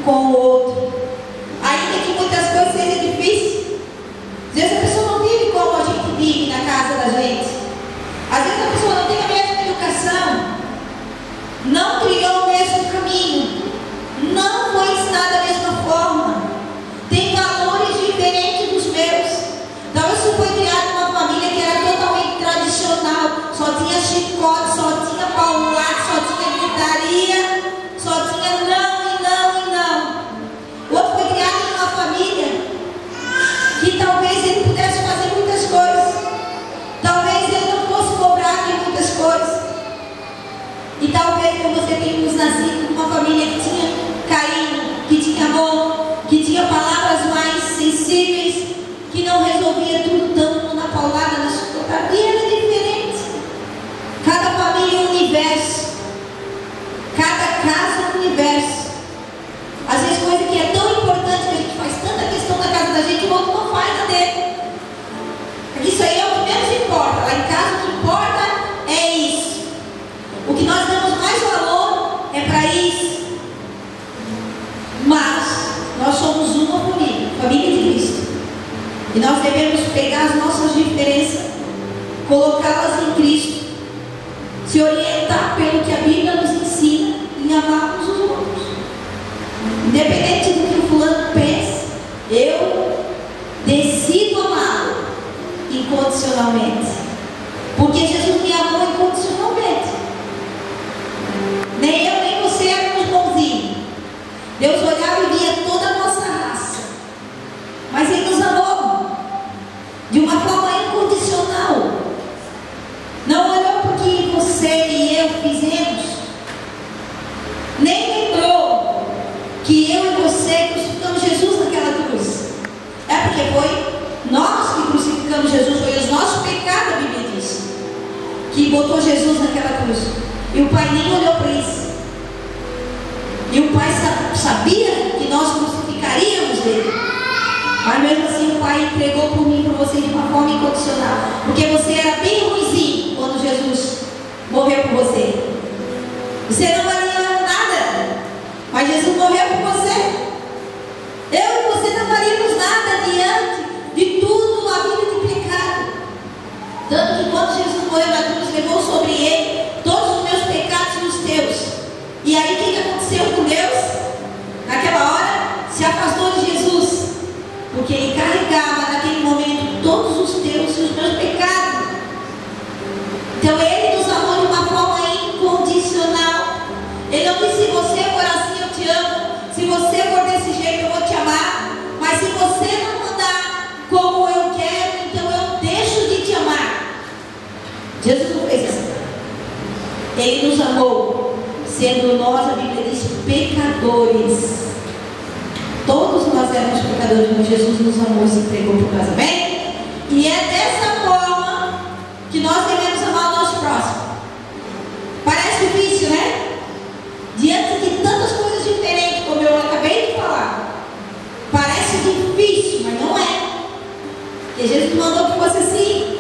com o outro. Ainda que muitas coisas sejam difíceis. Às vezes a pessoa não vive como a gente vive na casa da gente. Às vezes a pessoa não tem a mesma educação, não criou o mesmo caminho, não foi ensinada da mesma forma, tem valores diferentes dos meus. Talvez você foi criado numa família que era totalmente tradicional, só tinha chicote, só tinha paulado, só tinha gritaria, só tinha não e não e não. O outro foi criado numa família que talvez ele pudesse fazer muitas coisas, talvez ele não fosse cobrado de muitas coisas. E talvez você tenha nascido numa família que tinha carinho, que tinha amor, que tinha palavras mais sensíveis, que não resolvia tudo tanto na paulada, na chicotada. E era diferente. Cada família é um universo, cada casa é um universo. Às vezes coisa que é tão importante, que a gente faz tanta questão na casa da gente, o outro não faz a dele. Isso aí é o que menos importa. Lá em casa o que importa é isso. O que nós damos mais valor é para isso. Mas nós somos uma família de Cristo. E nós devemos pegar as nossas diferenças, colocá-las em Cristo, se orientar pelo que a Bíblia nos ensina e amar uns os outros. Independente do que o fulano pense, eu decido amá-lo incondicionalmente. Porque Jesus me amou incondicionalmente. Nem eu nem você éramos bonzinhos. Deus olhava e via toda a nossa raça, mas Ele nos amou de uma forma incondicional. Não olhou porque você e eu fizemos, nem lembrou que eu e você crucificamos Jesus naquela cruz. É porque foi nós que crucificamos Jesus, foi os nossos pecados, a Bíblia diz, que botou Jesus naquela cruz. E o Pai nem olhou para isso. E o Pai sabia que nós crucificaríamos Ele. Mas mesmo assim o Pai entregou por mim e por você de uma forma incondicional. Porque você era bem ruimzinho quando Jesus morreu por você. Você não valia nada, mas Jesus morreu por você. Eu e você não varíamos nada diante de tudo a vida de pecado. Tanto que quando Jesus morreu na cruz, levou sobre Ele todos os meus pecados e os teus. E aí o que aconteceu com Deus? Naquela hora se afastou de Jesus, porque Ele carregava naquele momento todos os teus e os meus pecados. Então Ele nos amou de uma forma incondicional. Ele não disse: se você for assim eu te amo, se você for desse jeito eu vou te amar, mas se você não andar como eu quero, então eu deixo de te amar. Jesus não fez assim. Ele nos amou sendo nós, a Bíblia diz, pecadores. Todos nós éramos pecadores, mas Jesus nos amou e se entregou por nós, amém? E é dessa forma que nós devemos amar o nosso próximo. Parece difícil, né? Diante de tantas coisas diferentes, como eu acabei de falar, parece difícil, mas não é. Porque Jesus mandou que fosse assim.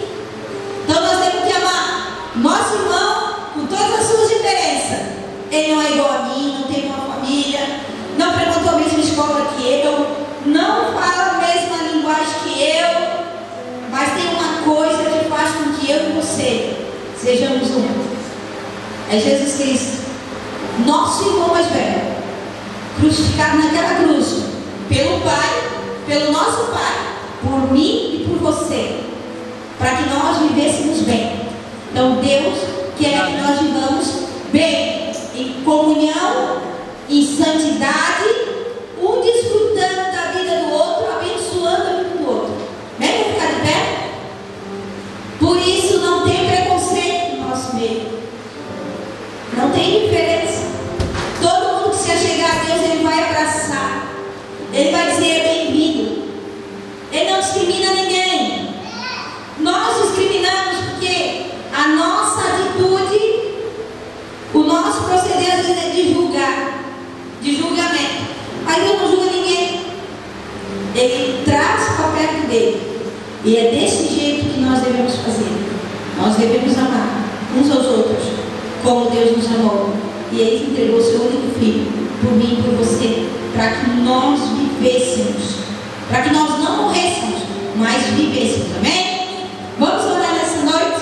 Então nós temos que amar nosso irmão com todas as suas diferenças. Ele não é igual a mim, não tem uma família, não frequentou a mesma escola que eu, não fala a mesma linguagem que eu, mas tem uma coisa que faz com que eu e você sejamos um. É Jesus Cristo, nosso irmão mais velho, crucificado naquela cruz, pelo Pai, pelo nosso Pai, por mim e por você, para que nós vivêssemos bem. Então Deus quer que nós vivamos bem, em comunhão, em santidade, um desfrutando da vida do outro, abençoando a vida do outro. Vem ficar de pé? Por isso não tem preconceito no nosso meio. Não tem diferença. Todo mundo que se achegar a Deus, Ele vai abraçar. Ele vai dizer: bem-vindo. Ele não discrimina ninguém. Nós discriminamos porque a nossa atitude, o nosso proceder às vezes é de julgar, de julgamento. Aí Deus não julga ninguém. Ele traz para perto dele. E é desse jeito que nós devemos fazer. Nós devemos amar uns aos outros como Deus nos amou. E Ele entregou o seu único filho por mim e por você, para que para que nós não morrêssemos, mas vivêssemos. Amém? Vamos orar nessa noite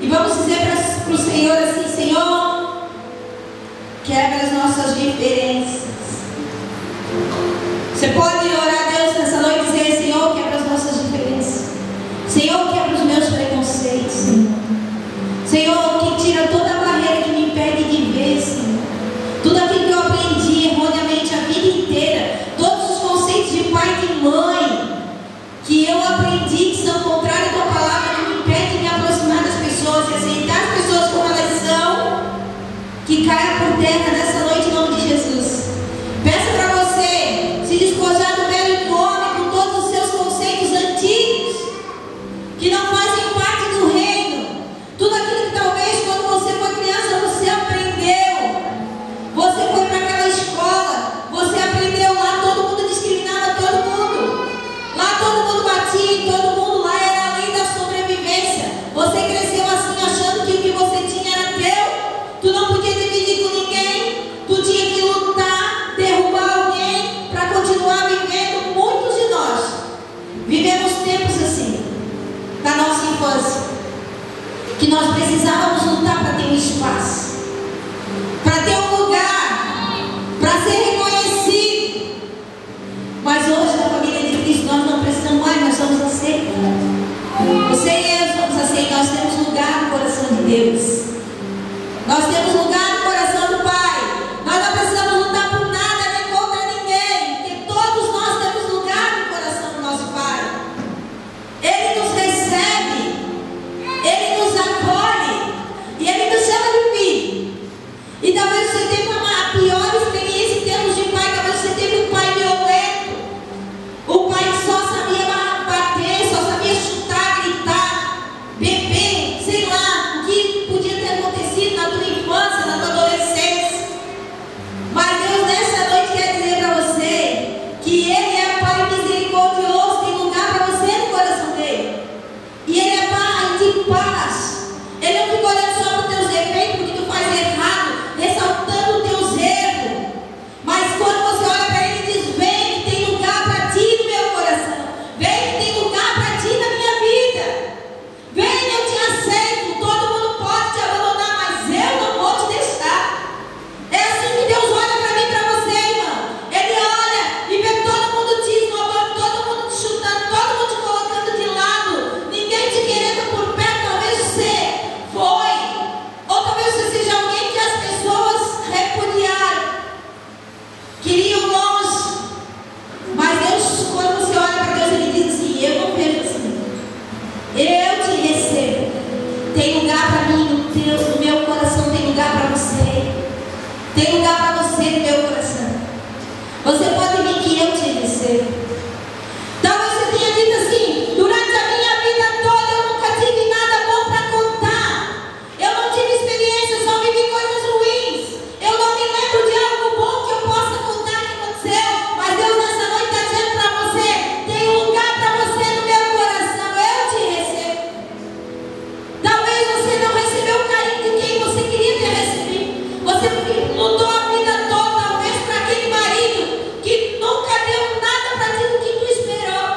e vamos dizer para o Senhor assim: Senhor, quebra as nossas diferenças. Você pode orar a Deus nessa noite e dizer: Senhor, quebra as nossas diferenças. Senhor, quebra os meus preconceitos, Senhor. Senhor, que tira toda a barreira que me impede de ver, Senhor. Tudo aquilo que eu aprendi erroneamente a vida inteira, todos os conceitos de pai e de mãe que eu aprendi que são contrários à tua palavra, que me impedem de me aproximar das pessoas e aceitar as pessoas como elas são, que caia por terra nessa noite em nome de Jesus. Peço para você se despojar do velho homem com todos os seus conceitos antigos, que não fazem parte do reino. Tudo aquilo que talvez quando você foi criança você aprendeu. Você foi para aquela escola, você aprendeu lá, todo mundo discriminava todo mundo. Lá todo mundo batia em todo mundo, lá era a lei da sobrevivência. Você cresceu assim achando que o que você tinha era teu. Tu não podia dividir com ninguém. Tu tinha que lutar, derrubar alguém para continuar vivendo. Muitos de nós vivemos tempos assim, da nossa infância, que nós precisávamos lutar para ter um espaço, para ter um lugar, para ser reconhecido. Mas hoje na família de Cristo nós não precisamos mais, nós somos aceitos. Você e eu somos aceitos, nós temos lugar no coração de Deus. Nós temos lugar no coração do Pai. Nós não precisamos lutar por nada nem contra ninguém, porque todos nós temos lugar no coração do nosso Pai. Ele nos recebe, Ele nos acolhe e Ele nos chama de filho. E talvez você tenha a pior experiência em termos de pai. Talvez você tenha um pai violento, o pai que só sabia bater, só sabia chutar, gritar, beber, sei lá o que podia ter acontecido na tua infância, na tua adolescência. Mas Deus nessa noite quer dizer para você que Ele é Pai misericordioso, tem lugar para você no coração dele. E Ele é Pai de paz. Ele não fica olhando só para os teus defeitos, porque tu faz errado, ressaltando os teus erros. Mas quando você olha para Ele e diz: vem que tem lugar para ti no meu coração, vem que tem lugar para ti na minha vida, vem, eu te aceito. Todo mundo pode te abandonar, mas eu não vou te deixar. É assim que Deus olha para mim e para você, irmão. Ele olha e vê todo mundo te esnobando, todo mundo te chutando, todo mundo te colocando de lado, ninguém te querendo por perto. Talvez você foi, ou talvez você seja alguém que as pessoas repudiaram, queriam longe. Mas Deus, quando você olha para Deus, Ele diz assim: eu não vejo assim, eu te recebo. Tem lugar para mim no meu coração, tem lugar para você, tem lugar para você no meu coração. Você pode vir que eu te recebo. Talvez você tenha dito assim: durante a minha vida toda eu nunca tive nada bom para contar, eu não tive experiência, só vivi coisas ruins, eu não me lembro de algo bom que eu possa contar que aconteceu. Mas Deus nessa noite está dizendo para você: tem um lugar para você no meu coração, eu te recebo. Talvez você não recebeu o carinho de quem você queria ter recebido. Você lutou a vida toda, talvez, para aquele marido que nunca deu nada para ti do que tu esperou.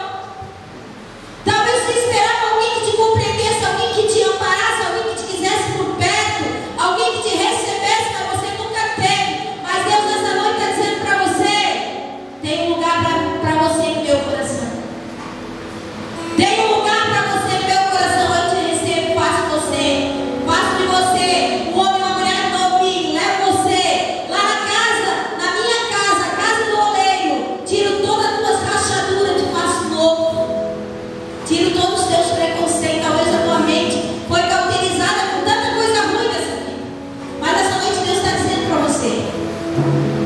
Talvez você esperava alguém que te compreendesse, alguém que te amparasse, alguém que te quisesse por perto, alguém que te recebesse, mas você nunca teve. Mas Deus nessa noite está dizendo para você: tem um lugar para você no meu coração. Tem um lugar para você no meu coração. Eu te recebo, faço de você um homem e uma mulher novinho, levo você lá na casa, na minha casa, a casa do oleiro. Tiro todas as tuas rachaduras, te faço novo. Tiro todos os teus preconceitos. Talvez a tua mente foi cauterizada com tanta coisa ruim nessa vida. Mas essa noite Deus está dizendo para você: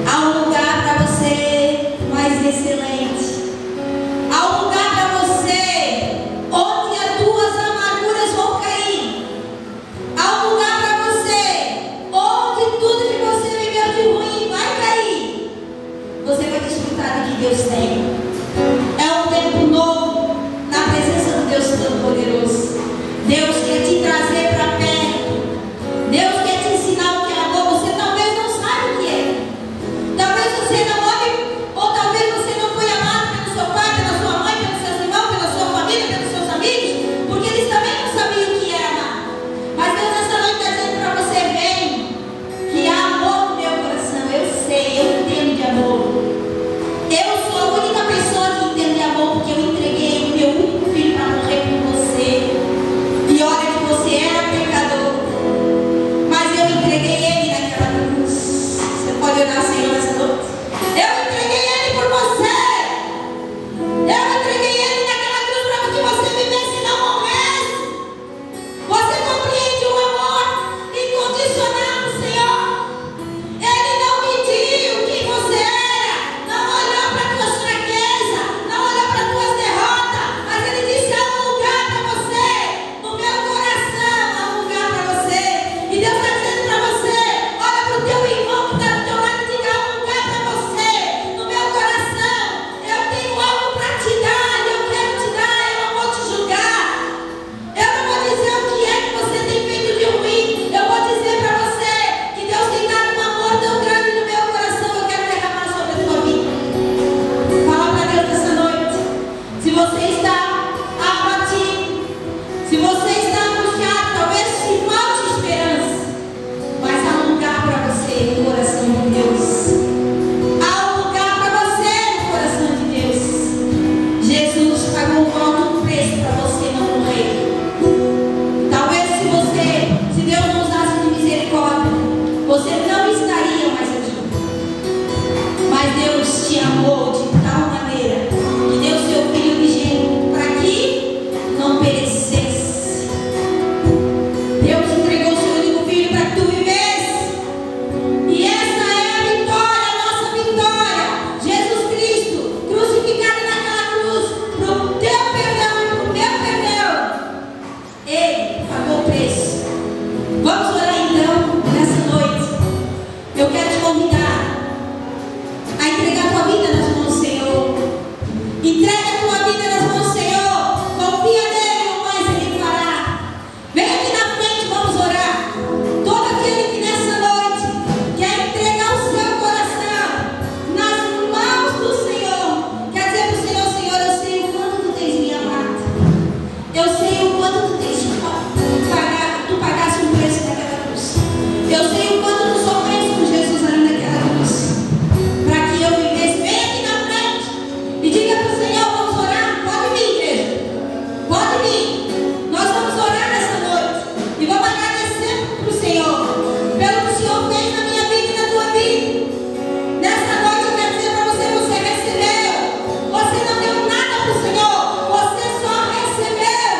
há um lugar para você mais excelente. Há um lugar para você onde as tuas amarguras vão cair. Há um lugar para você onde tudo que você viveu de ruim vai cair. Você vai desfrutar do que Deus tem. É um tempo novo na presença do Deus Todo-Poderoso. Deus quer te trazer para perto. Deus quer te ensinar o que é amor. Você talvez não saiba o que é. Talvez você não ame, ou talvez você não foi amado pelo seu pai, pela sua mãe. de tal maneira que deu seu Filho unigênito para que não perecesse. Deus entregou seu único Filho para que tu vivesse. E essa é a vitória, a nossa vitória. Jesus Cristo, crucificado naquela cruz, para o teu perdão e para o meu perdão. Ele pagou o preço. Vamos orar então, nessa noite. Eu quero te convidar a entregar a tua vida nas mãos do Senhor. Entrega a tua vida nas mãos do Senhor. Confia nele, o mais ele fará. Vem aqui na frente, vamos orar. Todo aquele que nessa noite quer entregar o seu coração nas mãos do Senhor, quer dizer para o Senhor: Senhor, eu sei o quanto tu tens me amado. Eu sei o quanto tu tens pagado, tu pagaste o preço daquela cruz. Eu sei o quanto tu sofreste por Jesus ali naquela cruz, para que eu vivesse. Vem aqui na frente e diga para o Senhor: vamos orar. Pode vir, igreja, pode vir. Nós vamos orar nessa noite e vamos agradecer para o Senhor pelo que o Senhor fez na minha vida e na tua vida. Nessa noite eu quero dizer para você: você recebeu. Você não deu nada para o Senhor, você só recebeu.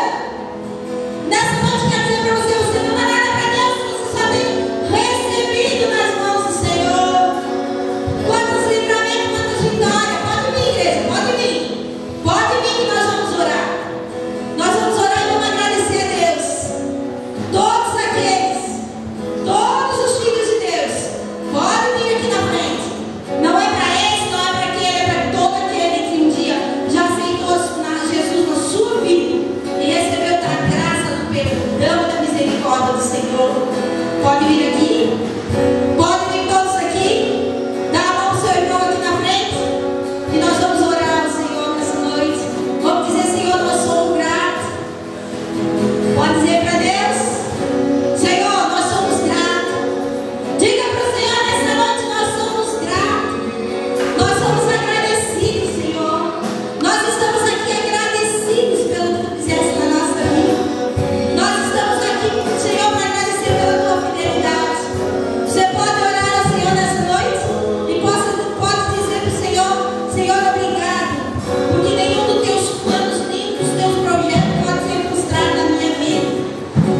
Nessa noite eu quero dizer para você: você não dá nada para Deus, você só tem recebido nas mãos do Senhor. Quantos livramentos, quantas vitórias. Pode vir, igreja, pode vir. Pode vir que nós vamos orar. Nós vamos orar e vamos agradecer a Deus. Todos aqueles, todos os filhos de Deus, pode vir aqui na frente. Não é para esse, não é para aquele, é para todo aquele que um dia já aceitou Jesus na sua vida e recebeu a graça do perdão e da misericórdia do Senhor. Pode vir aqui. Pode vir todos aqui. Dá a mão ao seu irmão aqui na frente e nós vamos orar ao Senhor nessa noite. Vamos dizer: Senhor, nós somos gratos. Pode dizer para Deus: Senhor, nós somos gratos. Diga para o Senhor nessa noite: nós somos gratos. Nós somos agradecidos, Senhor. Nós estamos aqui agradecidos pelo que tu fizeste na nossa vida. Nós estamos aqui, Senhor, para agradecer pela tua fidelidade. Você pode orar ao Senhor nessa noite e pode dizer para o Senhor: Senhor, obrigado, porque nenhum dos teus planos, nenhum dos teus projetos pode ser frustrado na minha vida.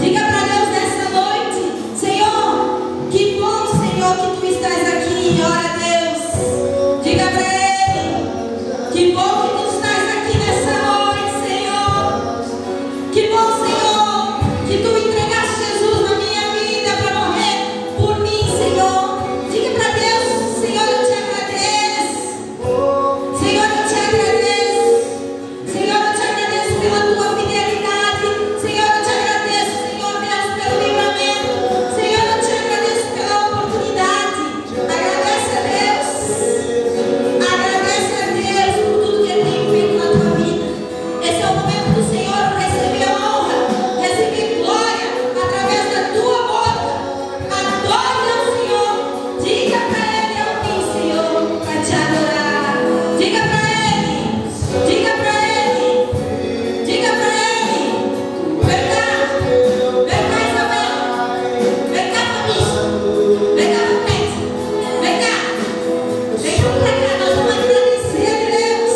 Diga para Deus nessa noite: Senhor, que bom, Senhor, que tu estás aqui. Ora a Deus. Diga para Ele: que bom que tu estás aqui nessa noite, Senhor. Que bom, Senhor, que tu entregaste Jesus na minha vida para morrer por mim, Senhor. Diga para Deus: Senhor, eu te agradeço. Senhor, eu te agradeço. Senhor, eu te agradeço pela tua fidelidade. Senhor, eu te agradeço, Senhor Deus, pelo livramento. Senhor, eu te agradeço pela oportunidade. Agradece a Deus. Agradece a Deus por tudo que Ele tem feito na tua vida. Esse é o momento do Senhor receber honra, receber glória através da tua boca. Adore ao Senhor. Diga para Ele: eu vim, Senhor, para te adorar. Diga para Ele. Diga para Ele. Diga para Ele. Vem cá. Vem cá, Isabel. Vem cá, Fabrício. Vem cá, frente. Vem cá. Vem cá para cá. Nós vamos agradecer a Deus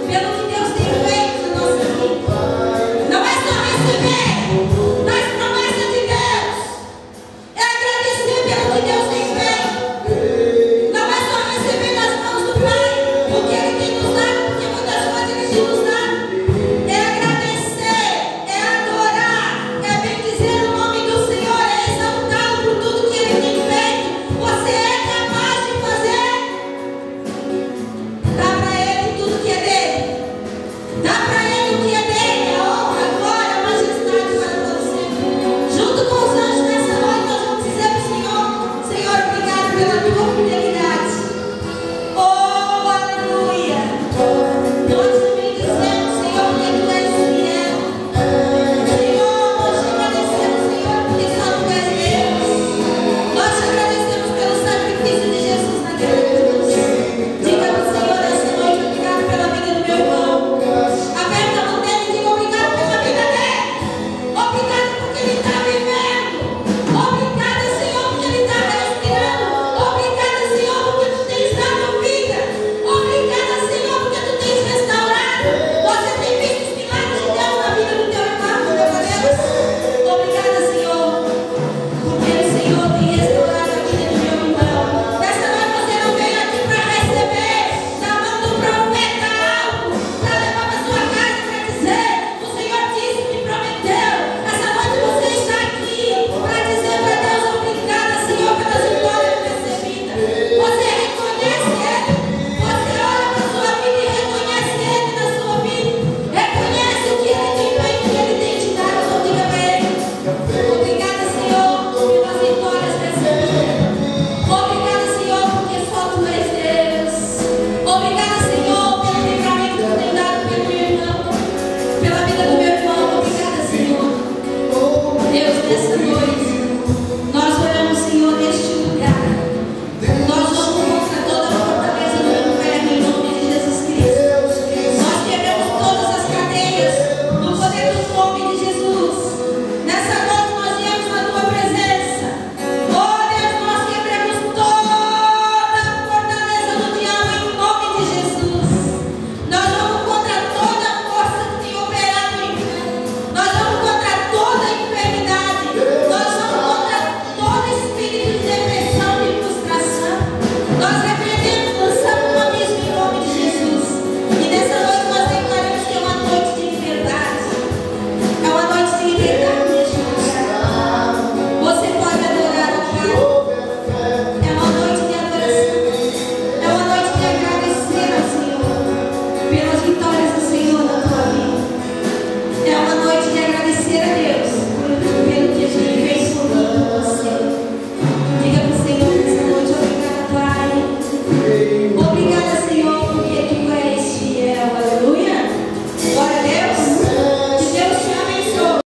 pelo que Deus tem feito na nossa vida. Não é só receber nas promessas de Deus. É agradecer pelo que Deus tem feito. Não é só receber nas mãos do Pai, porque Ele